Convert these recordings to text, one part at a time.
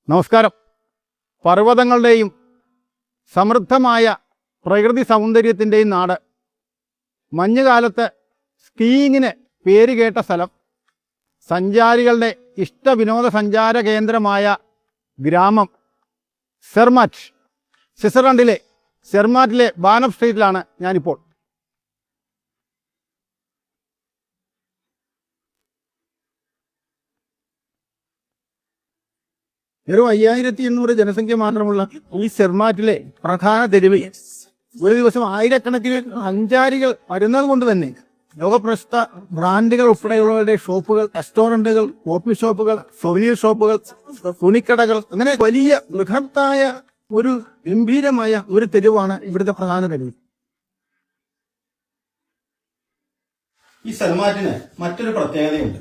നമസ്കാരം. പർവ്വതങ്ങളുടെയും സമൃദ്ധമായ പ്രകൃതി സൗന്ദര്യത്തിൻ്റെയും നാട്, മഞ്ഞുകാലത്ത് സ്കീയിങ്ങിന് പേരുകേട്ട സ്ഥലം, സഞ്ചാരികളുടെ ഇഷ്ട വിനോദസഞ്ചാര കേന്ദ്രമായ ഗ്രാമം സെർമാറ്റ്, സ്വിറ്റ്സർലൻഡിലെ സെർമാറ്റിലെ ബാനഫ് സ്ട്രീറ്റിലാണ് ഞാനിപ്പോൾ. വെറും 5800 ജനസംഖ്യ മാത്രമുള്ള ഈ സെർമാറ്റിലെ പ്രധാന തെരുവ് ഒരു ദിവസം ആയിരക്കണക്കിന് സഞ്ചാരികൾ വരുന്നത് കൊണ്ട് തന്നെ ലോകപ്രശസ്ത ബ്രാൻഡുകൾ ഉൾപ്പെടെയുള്ളവരുടെ ഷോപ്പുകൾ, റെസ്റ്റോറൻറ്റുകൾ, കോഫി ഷോപ്പുകൾ, സൊവനീർ ഷോപ്പുകൾ, തുണിക്കടകൾ, അങ്ങനെ വലിയ ബൃഹത്തായ ഒരു ഗംഭീരമായ ഒരു തെരുവാണ് ഇവിടുത്തെ പ്രധാന തെരുവ്. ഈ സെർമാറ്റിന് മറ്റൊരു പ്രത്യേകതയുണ്ട്.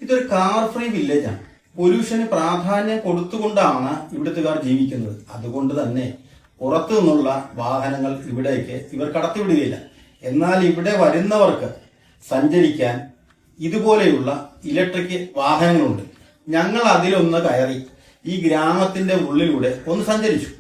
ഇതൊരു കാർ ഫ്രീ വില്ലേജാണ്. പൊല്യൂഷന് പ്രാധാന്യം കൊടുത്തുകൊണ്ടാണ് ഇവിടുത്തുകാർ ജീവിക്കുന്നത്. അതുകൊണ്ട് തന്നെ പുറത്തു നിന്നുള്ള വാഹനങ്ങൾ ഇവിടേക്ക് ഇവർ കടത്തിവിടുകയില്ല. എന്നാൽ ഇവിടെ വരുന്നവർക്ക് സഞ്ചരിക്കാൻ ഇതുപോലെയുള്ള ഇലക്ട്രിക് വാഹനങ്ങളുണ്ട്. ഞങ്ങൾ അതിലൊന്ന് കയറി ഈ ഗ്രാമത്തിന്റെ ഉള്ളിലൂടെ ഒന്ന് സഞ്ചരിച്ചു.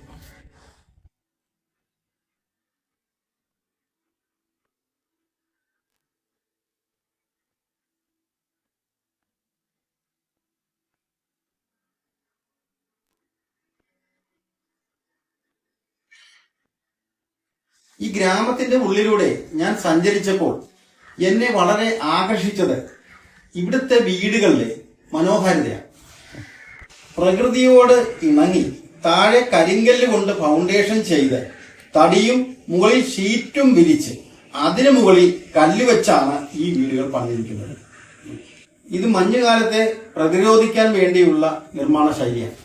ഈ ഗ്രാമത്തിന്റെ ഉള്ളിലൂടെ ഞാൻ സഞ്ചരിച്ചപ്പോൾ എന്നെ വളരെ ആകർഷിച്ചത് ഇവിടുത്തെ വീടുകളിലെ മനോഹാരിതയാണ്. പ്രകൃതിയോട് ഇണങ്ങി താഴെ കരിങ്കല്ല് കൊണ്ട് ഫൗണ്ടേഷൻ ചെയ്ത് തടിയും മുകളിൽ ഷീറ്റും വിരിച്ച് അതിനു മുകളിൽ കല്ല് വെച്ചാണ് ഈ വീടുകൾ പണിതിരിക്കുന്നത്. ഇത് മഞ്ഞുകാലത്തെ പ്രതിരോധിക്കാൻ വേണ്ടിയുള്ള നിർമ്മാണ ശൈലിയാണ്.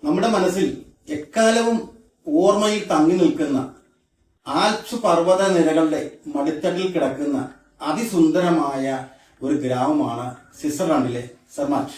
നമ്മുടെ മനസ്സിൽ എക്കാലവും ഓർമ്മയിൽ തങ്ങി നിൽക്കുന്ന ആൽപ്സ് പർവ്വത നിരകളുടെ മടിത്തട്ടിൽ കിടക്കുന്ന അതിസുന്ദരമായ ഒരു ഗ്രാമമാണ് സ്വിറ്റ്സർലൻഡിലെ സെർമാറ്റ്.